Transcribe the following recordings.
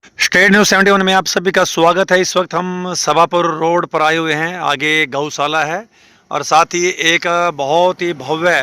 State news 71 में आप सभी का स्वागत है। इस वक्त हम सभापुर रोड पर आए हुए हैं। आगे गौशाला है और साथ ही एक बहुत ही भव्य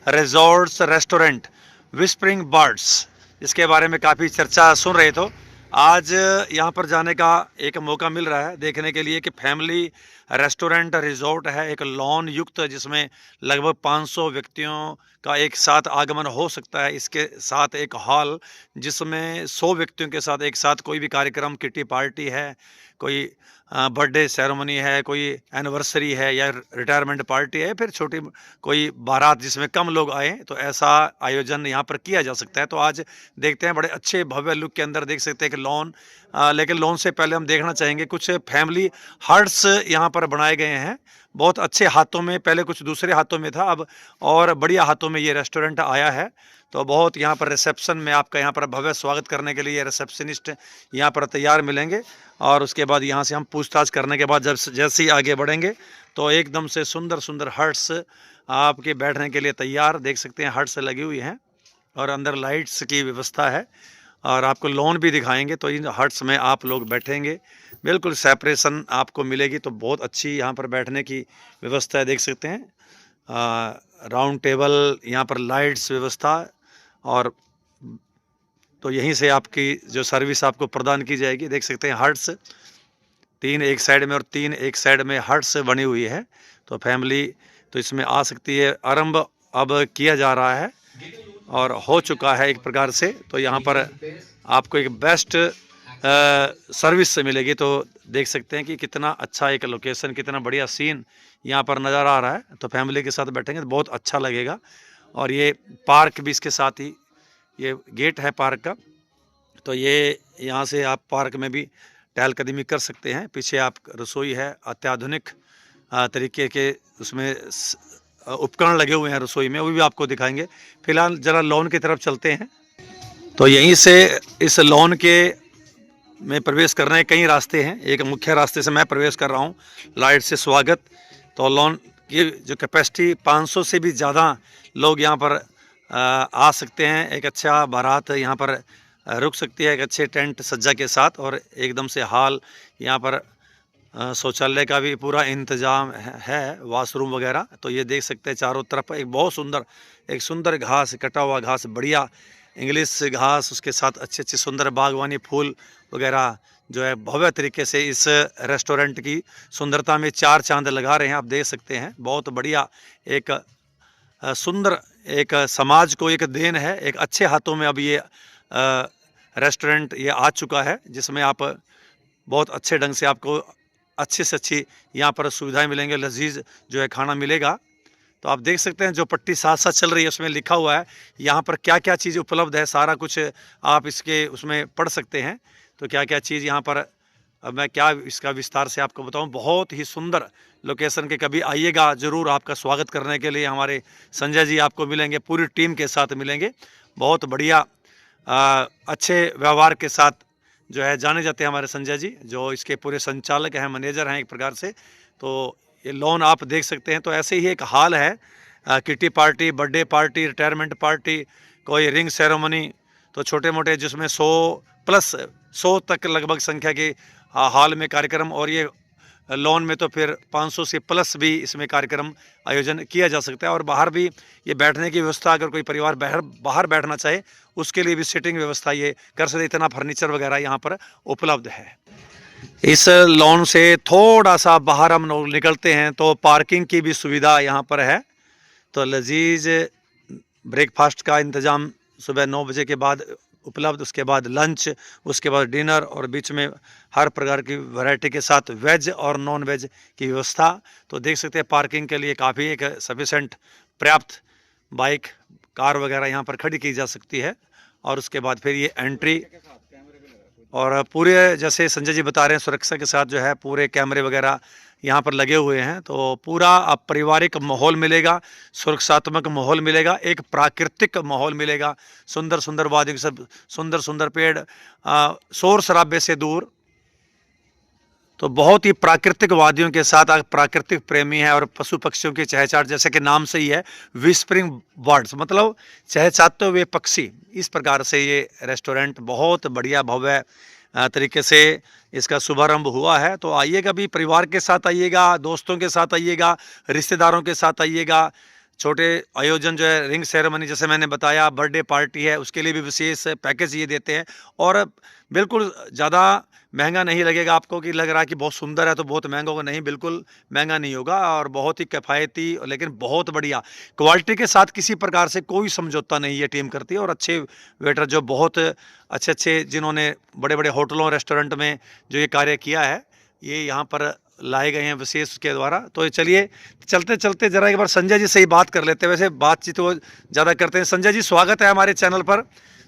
रिजॉर्ट्स रेस्टोरेंट विस्परिंग बर्ड्स, इसके बारे में काफ़ी चर्चा सुन रहे थे। आज यहाँ पर जाने का एक मौका मिल रहा है देखने के लिए कि फैमिली रेस्टोरेंट रिजॉर्ट है, एक लॉन युक्त, जिसमें लगभग 500 व्यक्तियों का एक साथ आगमन हो सकता है। इसके साथ एक हॉल जिसमें 100 व्यक्तियों के साथ एक साथ कोई भी कार्यक्रम, किटी पार्टी है, कोई बर्थडे सेरेमनी है, कोई एनिवर्सरी है या रिटायरमेंट पार्टी है, फिर छोटी कोई बारात जिसमें कम लोग आए, तो ऐसा आयोजन यहाँ पर किया जा सकता है। तो आज देखते हैं, बड़े अच्छे भव्य लुक के अंदर देख सकते हैं कि लॉन, लेकिन लॉन से पहले हम देखना चाहेंगे कुछ फैमिली हट्स यहाँ पर बनाए गए हैं। बहुत अच्छे हाथों में, पहले कुछ दूसरे हाथों में था, अब और बढ़िया हाथों में ये रेस्टोरेंट आया है। तो बहुत यहाँ पर रिसेप्शन में आपका यहाँ पर भव्य स्वागत करने के लिए रिसेप्शनिस्ट यहाँ पर तैयार मिलेंगे। और उसके बाद यहाँ से हम पूछताछ करने के बाद जब जैसे ही आगे बढ़ेंगे तो एकदम से सुंदर सुंदर हट्स आपके बैठने के लिए तैयार, देख सकते हैं हट्स लगी हुई हैं और अंदर लाइट्स की व्यवस्था है। और आपको लॉन भी दिखाएंगे, तो इन हट्स में आप लोग बैठेंगे, बिल्कुल सेपरेशन आपको मिलेगी। तो बहुत अच्छी यहाँ पर बैठने की व्यवस्था है, देख सकते हैं। राउंड टेबल, यहाँ पर लाइट्स व्यवस्था, और तो यहीं से आपकी जो सर्विस आपको प्रदान की जाएगी। देख सकते हैं हट्स 3 एक साइड में और 3 एक साइड में हट्स बनी हुई है। तो फैमिली तो इसमें आ सकती है। आरंभ अब किया जा रहा है और हो चुका है एक प्रकार से। तो यहाँ पर आपको एक बेस्ट सर्विस मिलेगी। तो देख सकते हैं कि कितना अच्छा एक लोकेशन, कितना बढ़िया सीन यहाँ पर नज़र आ रहा है। तो फैमिली के साथ बैठेंगे तो बहुत अच्छा लगेगा। और ये पार्क भी इसके साथ ही, ये गेट है पार्क का, तो ये यहाँ से आप पार्क में भी टहलकदमी कर सकते हैं। पीछे आप रसोई है, अत्याधुनिक तरीके के उसमें उपकरण लगे हुए हैं रसोई में, वो भी आपको दिखाएंगे। फिलहाल जरा लॉन की तरफ चलते हैं। तो यहीं से इस लॉन के में प्रवेश करने के कई रास्ते हैं। एक मुख्य रास्ते से मैं प्रवेश कर रहा हूँ, लाइट से स्वागत। तो लॉन की जो कैपेसिटी 500 से भी ज़्यादा लोग यहाँ पर आ सकते हैं। एक अच्छा बारात यहाँ पर रुक सकती है, एक अच्छे टेंट सज्जा के साथ, और एकदम से हॉल, यहाँ पर शौचालय का भी पूरा इंतजाम है, वॉशरूम वगैरह। तो ये देख सकते हैं चारों तरफ एक बहुत सुंदर, एक सुंदर घास, कटा हुआ घास, बढ़िया इंग्लिश घास, उसके साथ अच्छे अच्छे सुंदर बागवानी फूल वगैरह जो है भव्य तरीके से इस रेस्टोरेंट की सुंदरता में 4 चांद लगा रहे हैं। आप देख सकते हैं बहुत बढ़िया एक सुंदर एक समाज को एक देन है। एक अच्छे हाथों में अब ये रेस्टोरेंट ये आ चुका है, जिसमें आप बहुत अच्छे ढंग से आपको अच्छी से अच्छी यहाँ पर सुविधाएं मिलेंगे, लजीज जो है खाना मिलेगा। तो आप देख सकते हैं जो पट्टी साथ साथ चल रही है उसमें लिखा हुआ है यहाँ पर क्या क्या चीज़ उपलब्ध है, सारा कुछ आप इसके उसमें पढ़ सकते हैं। तो क्या क्या चीज़ यहाँ पर, अब मैं क्या इसका विस्तार से आपको बताऊं। बहुत ही सुंदर लोकेशन के, कभी आइएगा ज़रूर। आपका स्वागत करने के लिए हमारे संजय जी आपको मिलेंगे, पूरी टीम के साथ मिलेंगे। बहुत बढ़िया अच्छे व्यवहार के साथ जो है जाने जाते हैं हमारे संजय जी, जो इसके पूरे संचालक हैं, मैनेजर हैं एक प्रकार से। तो ये लॉन आप देख सकते हैं। तो ऐसे ही एक हाल है, kitty party, birthday party, retirement party, कोई रिंग सेरेमनी, तो छोटे मोटे जिसमें 100 तक लगभग संख्या के हाल में कार्यक्रम, और ये लॉन में तो फिर 500 से प्लस भी इसमें कार्यक्रम आयोजन किया जा सकता है। और बाहर भी ये बैठने की व्यवस्था, अगर कोई परिवार बाहर बैठना चाहे उसके लिए भी सिटिंग व्यवस्था ये कर सकते, इतना फर्नीचर वगैरह यहाँ पर उपलब्ध है। इस लॉन से थोड़ा सा बाहर हम लोग निकलते हैं तो पार्किंग की भी सुविधा यहाँ पर है। तो लजीज ब्रेकफास्ट का इंतज़ाम सुबह 9 बजे के बाद उपलब्ध, उसके बाद लंच, उसके बाद डिनर, और बीच में हर प्रकार की वैरायटी के साथ वेज और नॉन वेज की व्यवस्था। तो देख सकते हैं पार्किंग के लिए काफ़ी एक सफिशेंट, पर्याप्त बाइक, कार वगैरह यहाँ पर खड़ी की जा सकती है। और उसके बाद फिर ये एंट्री, और पूरे जैसे संजय जी बता रहे हैं सुरक्षा के साथ जो है पूरे कैमरे वगैरह यहाँ पर लगे हुए हैं। तो पूरा पारिवारिक माहौल मिलेगा, सुरक्षात्मक माहौल मिलेगा, एक प्राकृतिक माहौल मिलेगा, सुंदर सुंदर वादियों के सब, सुंदर सुंदर पेड़, शोर शराबे से दूर। तो बहुत ही प्राकृतिक वादियों के साथ, आप प्राकृतिक प्रेमी हैं और पशु पक्षियों की चहचहाट, जैसे कि नाम से ही है विस्परिंग बर्ड्स, मतलब चहचहाते हुए पक्षी। इस प्रकार से ये रेस्टोरेंट बहुत बढ़िया भव्य तरीके से इसका शुभारंभ हुआ है। तो आइएगा भी, परिवार के साथ आइएगा, दोस्तों के साथ आइएगा, रिश्तेदारों के साथ आइएगा। छोटे आयोजन जो है, रिंग सेरेमनी जैसे मैंने बताया, बर्थडे पार्टी है, उसके लिए भी विशेष पैकेज ये देते हैं। और बिल्कुल ज़्यादा महंगा नहीं लगेगा आपको कि लग रहा है कि बहुत सुंदर है तो बहुत महंगा होगा, नहीं, बिल्कुल महंगा नहीं होगा। और बहुत ही किफ़ायती, लेकिन बहुत बढ़िया क्वालिटी के साथ, किसी प्रकार से कोई समझौता नहीं ये टीम करती है। और अच्छे वेटर जो बहुत अच्छे अच्छे, जिन्होंने बड़े बड़े होटलों रेस्टोरेंट में जो ये कार्य किया है, ये यहाँ पर लाए गए हैं विशेष के द्वारा। तो चलिए चलते चलते ज़रा एक बार संजय जी से ही बात कर लेते हैं। वैसे बातचीत वो ज़्यादा करते हैं। संजय जी, स्वागत है हमारे चैनल पर।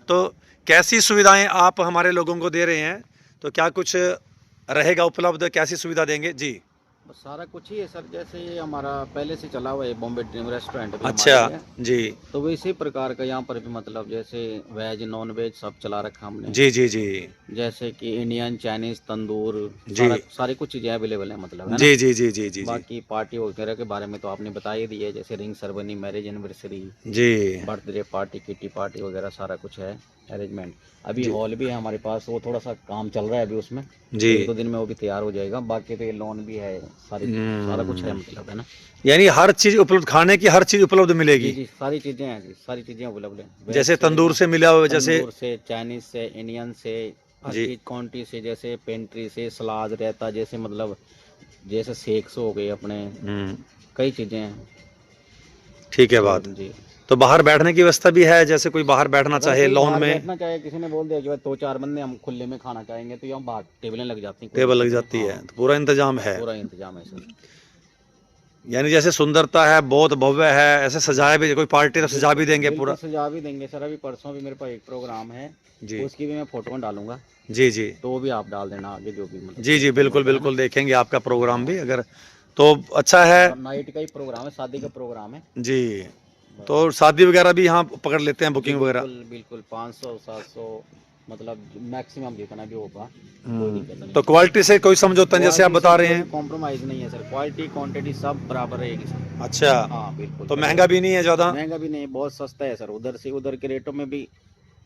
तो कैसी सुविधाएं आप हमारे लोगों को दे रहे हैं, तो क्या कुछ रहेगा उपलब्ध, कैसी सुविधा देंगे जी? बस सारा कुछ ही है सर, जैसे ये हमारा पहले से चला हुआ है बॉम्बे ड्रीम रेस्टोरेंट भी अच्छा हमारे है। जी तो इसी प्रकार का यहाँ पर भी मतलब जैसे वेज नॉन वेज सब चला रखा हमने। जी जी जी जैसे कि इंडियन चाइनीज तंदूर जी सारी कुछ चीज़ें अवेलेबल है मतलब, है ना। जी जी जी जी जी जी बाकी पार्टी वगैरह के बारे में तो आपने बता ही दिया है, जैसे रिंग सेरेमनी, मैरिज एनिवर्सरी, जी बर्थडे पार्टी, किटी पार्टी वगैरह सारा कुछ है अरेंजमेंट। अभी जी हॉल भी है हमारे पास, वो थोड़ा सा काम चल रहा है अभी उसमें, जी। 1-2 दिन में वो भी तैयार हो जाएगा। बाकी तो ये लोन भी है, सारा कुछ है मतलब, है ना। यानी हर चीज़ उपलब्ध, खाने की हर चीज़ उपलब्ध जी मिलेगी। जी, सारी चीज़ें हैं जी, सारी चीज़ें अवेलेबल हैं। वेज जैसे से, तंदूर से मिला हुआ, जैसे तंदूर से, चाइनीज से, इंडियन से, हर जी चीज़ क्वांटिटी से, जैसे पेंट्री से, सलाद रहता, जैसे मतलब जैसे शेक्स हो गए अपने, कई चीज़ें हैं। ठीक है तो बात। जी, तो बाहर बैठने की व्यवस्था भी है, जैसे कोई बाहर बैठना अगर चाहे कोई लॉन बाहर में, बैठना चाहे, किसी ने बोल दिया कि भाई 2-4 बंदे हम खुले में खाना चाहेंगे, तो यहाँ बाहर टेबलें लग जाती हैं, कोई टेबल लग दिक्कत नहीं। जाती है, हाँ, तो पूरा इंतजाम है। पूरा इंतजाम है सर। यानी जैसे सुंदरता है, बहुत भव्य है, ऐसे सजाया भी, कोई पार्टी तो सजा भी देंगे बिल्कुल पूरा। सजा भी देंगे सर। अभी परसों भी मेरे पास एक प्रोग्राम है, जी उसकी भी मैं फोटो डालूंगा, जी जी तो वो भी आप डाल देना आगे, जो भी मतलब जी जी, बिल्कुल होता है ना। बिल्कुल देखेंगे आपका प्रोग्राम भी, हाँ, अगर तो अच्छा है और नाइट का ही प्रोग्राम है, शादी का प्रोग्राम है। जी। तो शादी वगैरह भी यहाँ पकड़ लेते हैं, जी बुकिंग वगैरह। बिल्कुल बिल्कुल, 500-700 मतलब मैक्सिमम जितना भी होगा, कोई दिक्कत नहीं तो है। क्वालिटी से कोई समझौता नहीं, जैसे आप क्वालिटी से बता रहे कोई हैं। कॉम्प्रोमाइज़ नहीं है सर, क्वालिटी क्वांटिटी सब बराबर रहेगी सर। अच्छा, हाँ बिल्कुल तो बढ़िया। महंगा भी नहीं है ज़्यादा। महंगा भी नहीं, बहुत सस्ता है सर, उधर से उधर के रेटों में भी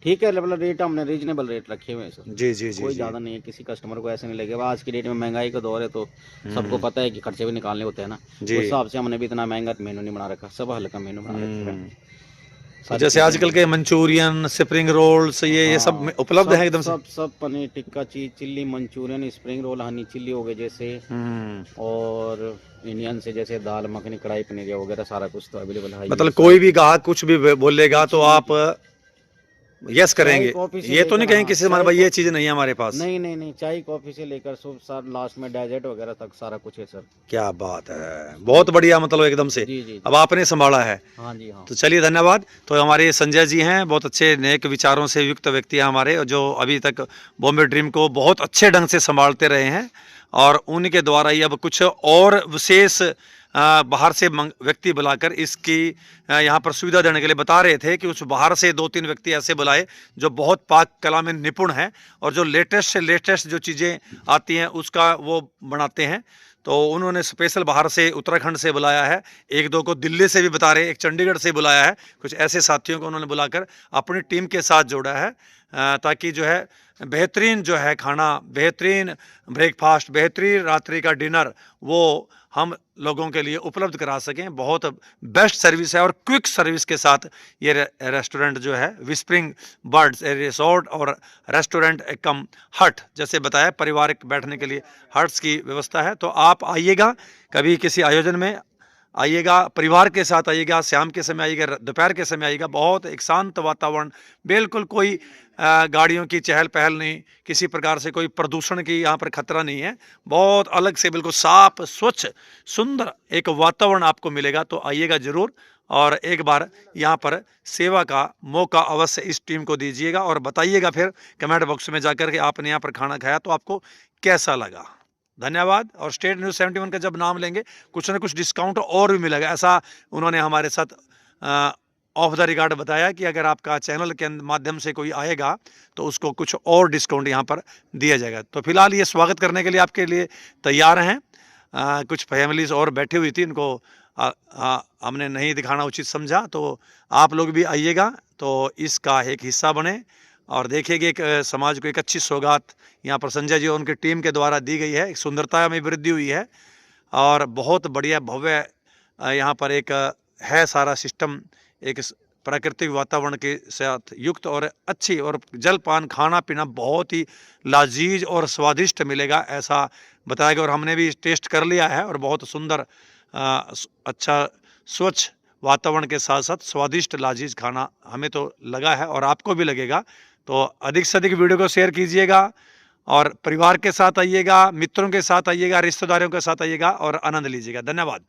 ठीक है। मतलब रेट हमने रीजनेबल रेट रखे हुए हैं सर, जी जी जी कोई जी ज़्यादा नहीं है, किसी कस्टमर को ऐसे नहीं लगेगा। आज की डेट में महंगाई का दौर है, तो सबको पता है कि खर्चे भी निकालने होते हैं ना, उस जी। हिसाब से हमने भी इतना महंगा मेनू नहीं बना रखा, सब हल्का मेनू बना रखा है। तो सारी जैसे चीज़ें आजकल हैं। के मंचूरियन, स्प्रिंग रोल्स, ये सब हाँ, उपलब्ध है सब एकदम से। सब सब पनीर टिक्का, चीज chilli, Manchurian, spring roll, Honey chilli हो गए जैसे, और इंडियन से जैसे दाल मखनी, कढ़ाई पनीर वगैरह सारा कुछ तो अवेलेबल है ही है, मतलब सारी कोई भी ग्राहक कुछ भी बोलेगा कुछ तो भी। आप यस चाय करेंगे। कॉफ़ी से ये तो नहीं लेकर, कहेंगे हाँ किसी से हमारे चाय भाई को ये चीज़ नहीं है हमारे पास। नहीं नहीं नहीं, चाय कॉफ़ी से लेकर सब सर लास्ट में डेजर्ट वगैरह तक सारा कुछ है सर। क्या बात है, बहुत बढ़िया, मतलब एकदम से जी जी अब जी। आपने संभाला है। हाँ जी हाँ। तो चलिए धन्यवाद। तो हमारे संजय जी हैं, बहुत अच्छे नेक विचारों से युक्त व्यक्ति हैं हमारे, जो अभी तक बॉम्बे ड्रीम को बहुत अच्छे ढंग से संभालते रहे हैं। और उनके द्वारा ही अब कुछ और विशेष बाहर से व्यक्ति बुलाकर इसकी यहाँ पर सुविधा देने के लिए बता रहे थे कि उस बाहर से 2-3 व्यक्ति ऐसे बुलाए जो बहुत पाक कला में निपुण हैं, और जो लेटेस्ट से लेटेस्ट जो चीज़ें आती हैं उसका वो बनाते हैं। तो उन्होंने स्पेशल बाहर से, उत्तराखंड से बुलाया है, 1-2 को दिल्ली से भी बता रहे, एक चंडीगढ़ से बुलाया है। कुछ ऐसे साथियों को उन्होंने बुलाकर अपनी टीम के साथ जोड़ा है, ताकि जो है बेहतरीन जो है खाना, बेहतरीन ब्रेकफास्ट, बेहतरीन रात्रि का डिनर वो हम लोगों के लिए उपलब्ध करा सकें। बहुत बेस्ट सर्विस है और क्विक सर्विस के साथ ये रेस्टोरेंट जो है, विस्परिंग बर्ड्स रिसोर्ट और रेस्टोरेंट कम हट, जैसे बताया, पारिवारिक बैठने के लिए हट्स की व्यवस्था है। तो आप आइएगा, कभी किसी आयोजन में आइएगा, परिवार के साथ आइएगा, शाम के समय आइएगा, दोपहर के समय आइएगा। बहुत एक शांत वातावरण, बिल्कुल कोई गाड़ियों की चहल पहल नहीं, किसी प्रकार से कोई प्रदूषण की यहाँ पर खतरा नहीं है। बहुत अलग से, बिल्कुल साफ स्वच्छ सुंदर एक वातावरण आपको मिलेगा। तो आइएगा ज़रूर, और एक बार यहाँ पर सेवा का मौका अवश्य इस टीम को दीजिएगा, और बताइएगा फिर कमेंट बॉक्स में जाकर के आपने यहाँ पर खाना खाया तो आपको कैसा लगा। धन्यवाद। और स्टेट न्यूज़ 71 का जब नाम लेंगे, कुछ ना कुछ डिस्काउंट और भी मिलेगा, ऐसा उन्होंने हमारे साथ ऑफ द रिकॉर्ड बताया कि अगर आपका चैनल के माध्यम से कोई आएगा तो उसको कुछ और डिस्काउंट यहाँ पर दिया जाएगा। तो फिलहाल ये स्वागत करने के लिए आपके लिए तैयार हैं। कुछ फैमिलीज और बैठी हुई थी, इनको हमने नहीं दिखाना उचित समझा, तो आप लोग भी आइएगा, तो इसका एक हिस्सा बने और देखिए कि एक समाज को एक अच्छी सौगात यहाँ पर संजय जी और उनकी टीम के द्वारा दी गई है। एक सुंदरता में वृद्धि हुई है और बहुत बढ़िया भव्य यहाँ पर एक है सारा सिस्टम, एक प्राकृतिक वातावरण के साथ युक्त और अच्छी, और जलपान खाना पीना बहुत ही लजीज और स्वादिष्ट मिलेगा ऐसा बताया गया। और हमने भी टेस्ट कर लिया है और बहुत सुंदर अच्छा स्वच्छ वातावरण के साथ साथ स्वादिष्ट लजीज खाना हमें तो लगा है और आपको भी लगेगा। तो अधिक से अधिक वीडियो को शेयर कीजिएगा और परिवार के साथ आइएगा, मित्रों के साथ आइएगा, रिश्तेदारों के साथ आइएगा और आनंद लीजिएगा। धन्यवाद।